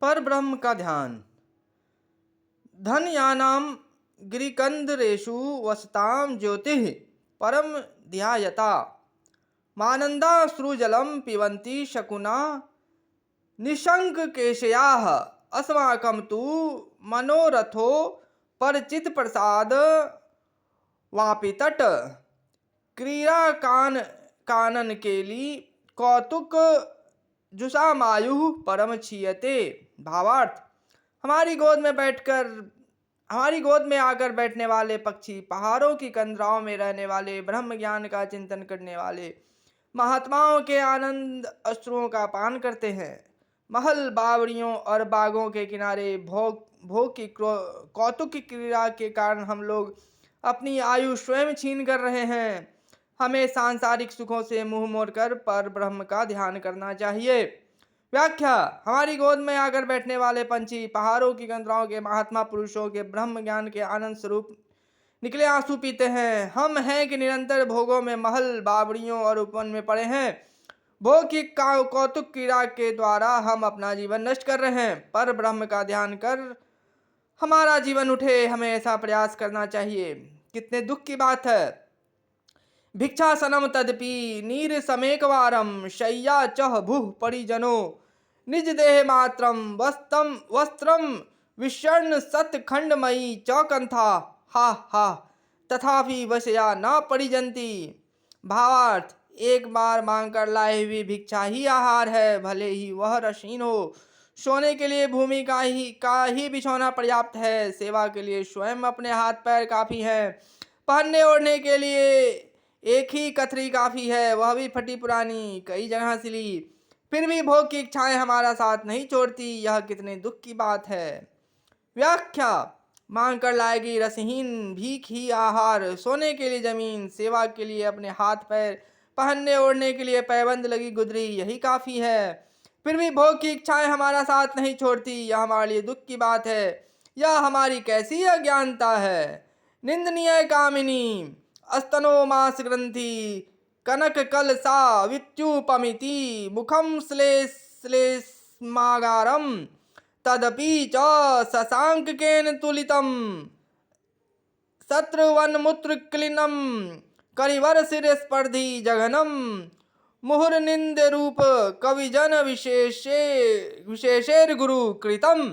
पर ब्रह्म का ध्यान। धनयानां गिरिकंदरेषु वसतां ज्योतिः परम ध्यायता मानन्दाश्रुजलं पिबन्ति शकुना निशंक केशयाः अस्माकं तु मनोरथो परचित प्रसाद वापितट क्रीड़ा कानन केली कौतुक जुषामायु परम क्षीयते। भावार्थ, हमारी गोद में बैठकर हमारी गोद में आकर बैठने वाले पक्षी, पहाड़ों की कंदराओं में रहने वाले, ब्रह्म ज्ञान का चिंतन करने वाले महात्माओं के आनंद अश्रुओं का पान करते हैं। महल बावड़ियों और बागों के किनारे भोग भोग की कौतुक की क्रीड़ा के कारण हम लोग अपनी आयु स्वयं छीन कर रहे हैं। हमें सांसारिक सुखों से मुंह मोड़कर पर ब्रह्म का ध्यान करना चाहिए। व्याख्या, हमारी गोद में आकर बैठने वाले पंछी, पहाड़ों की कंदराओं के महात्मा पुरुषों के ब्रह्म ज्ञान के आनंद स्वरूप निकले आंसू पीते हैं। हम हैं कि निरंतर भोगों में, महल बावड़ियों और उपवन में पड़े हैं। भोग की कौतुक क्रीड़ा के द्वारा हम अपना जीवन नष्ट कर रहे हैं। पर ब्रह्म का ध्यान कर हमारा जीवन उठे, हमें ऐसा प्रयास करना चाहिए। कितने दुख की बात है। भिक्षासनम तदपि नीर समेकवारम शय्या चह भुः परिजनो निज देह मात्रम वस्त्रम विषर्ण सतखंडमयी चौकंथा हा हा तथापि वशया न परिजंती। भावार्थ, एक बार मांग कर लाए हुई भिक्षा ही आहार है, भले ही वह रसीन हो। सोने के लिए भूमि का ही बिछौना पर्याप्त है। सेवा के लिए स्वयं अपने हाथ पैर काफी है। पहनने ओढ़ने के लिए एक ही कथरी काफी है, वह भी फटी पुरानी, कई जगह सिली। फिर भी भोग की इच्छाएं हमारा साथ नहीं छोड़ती। यह कितने दुख की बात है। व्याख्या, मांग कर लाएगी रसहीन भीख ही आहार, सोने के लिए जमीन, सेवा के लिए अपने हाथ पैर, पहनने ओढ़ने के लिए पैबंद लगी गुदरी, यही काफी है। फिर भी भोग की इच्छाएं हमारा साथ नहीं छोड़ती। यह हमारे लिए दुख की बात है। यह हमारी कैसी अज्ञानता है। निंदनीय कामिनी अस्तनो मास ग्रंथि कनक कलसा वित्युपमिति मुखम श्लेष्मागारम तदपि च शशांकेन तुलितम शत्रुवन्मुत्रक्लिन्नं करिवर शिरस्पर्धी जघनम मुहुर्निंद रूप कविजन विशेषेर गुरु कृतम।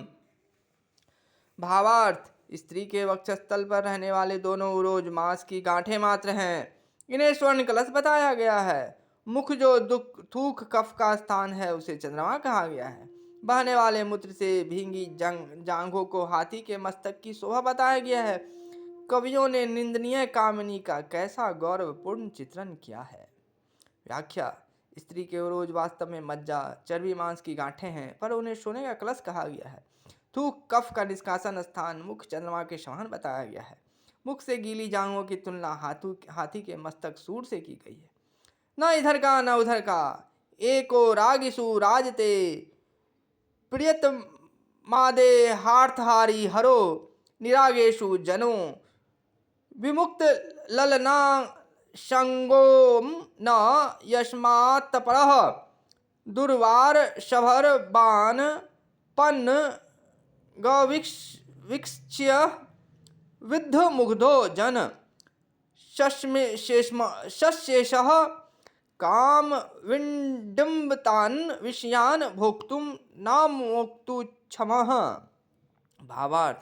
भावार्थ, स्त्री के वक्षस्थल पर रहने वाले दोनों उरोज मांस की गांठें मात्र हैं। इन्हें स्वर्ण कलश बताया गया है। मुख जो दुख थूक कफ का स्थान है, उसे चंद्रमा कहा गया है। बहने वाले मूत्र से भींगी जांघों को हाथी के मस्तक की शोभा बताया गया है। कवियों ने निंदनीय कामिनी का कैसा गौरवपूर्ण चित्रण किया है। व्याख्या, स्त्री के उरोज वास्तव में मज्जा, चर्बी, मांस की गांठें हैं, पर उन्हें सोने का कलश कहा गया है। थूक कफ का निष्कासन स्थान मुख चंद्रमा के समान बताया गया है। मुख से गीली जांघों की तुलना हाथी के मस्तक सूर से की गई है। न इधर का न उधर का, एको रागिसु राजते प्रियत मादे हार्थहारी हरो निरागेशु जनो विमुक्त ललना संगोम न यस्मात्तपरः दुर्वार शभर बाण पन्न गविक्ष्य विद्ध मुग्धो जन शशेषः काम विडम्बतान् विषयान् भोक्तुम न मोक्तुक्षमः। भावार्थ,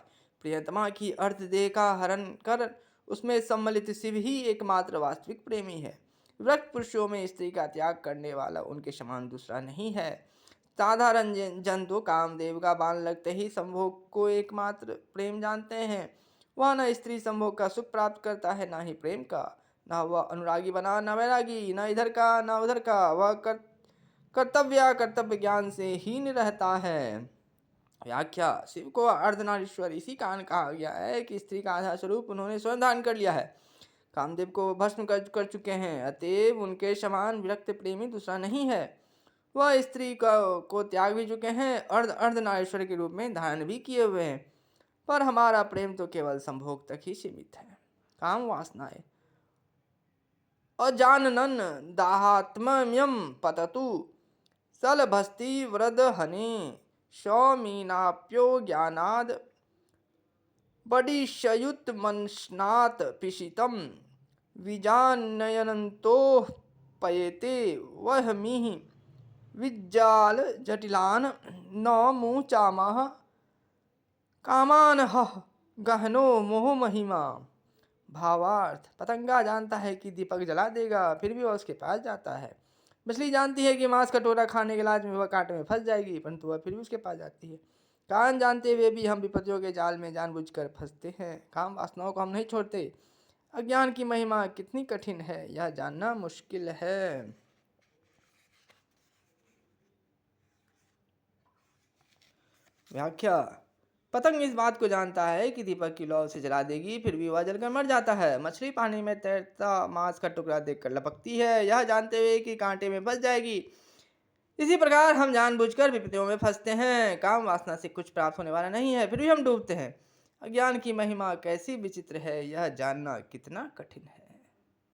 प्रियतमा की अर्थ देह का हरण कर उसमें सम्मिलित शिव ही एकमात्र वास्तविक प्रेमी है। विरक्त पुरुषों में स्त्री का त्याग करने वाला उनके समान दूसरा नहीं है। साधारण जन तो कामदेव का बाण लगते ही संभोग को एकमात्र प्रेम जानते हैं। वह न स्त्री संभोग का सुख प्राप्त करता है, न ही प्रेम का। न वह अनुरागी बना, न वैरागी, न इधर का न उधर का। वह कर्तव्य ज्ञान से हीन रहता है। व्याख्या, शिव को अर्धनारीश्वर इसी कारण कहा गया है कि स्त्री का आधा स्वरूप उन्होंने स्वयं धारण कर लिया है। कामदेव को भस्म कर चुके हैं, अतएव उनके समान विरक्त प्रेमी दूसरा नहीं है। वह स्त्री को त्याग भी चुके हैं, अर्धनारीश्वर के रूप में धारण भी किए हुए हैं। पर हमारा प्रेम तो केवल संभोग तक ही सीमित है। काम वासनाएं अजानन दाहात्म्यम पततु सलभस्ति व्रद हने सौमीनाप्यो ज्ञानाद बडिशयुत मनस्नात पिशितम विजानयनंतो पयेते वहमिः विज्जाल जटिलान न मुचामः कामान गहनो मोह महिमा। भावार्थ, पतंगा जानता है कि दीपक जला देगा, फिर भी वह उसके पास जाता है। मछली जानती है कि मांस का टोरा खाने के लालच में वह कांटे में फंस जाएगी, परंतु वह फिर भी उसके पास जाती है। कान जानते हुए भी हम विपत्तियों के जाल में जानबूझकर फंसते हैं। काम वासनाओं को हम नहीं छोड़ते। अज्ञान की महिमा कितनी कठिन है, यह जानना मुश्किल है। व्याख्या, पतंग इस बात को जानता है कि दीपक की लौ उसे जला देगी, फिर भी वह जलकर मर जाता है। मछली पानी में तैरता मांस का टुकड़ा देखकर लपकती है, यह जानते हुए कि कांटे में फंस जाएगी। इसी प्रकार हम जानबूझकर विपत्तियों में फंसते हैं। काम वासना से कुछ प्राप्त होने वाला नहीं है, फिर भी हम डूबते हैं। अज्ञान की महिमा कैसी विचित्र है, यह जानना कितना कठिन है।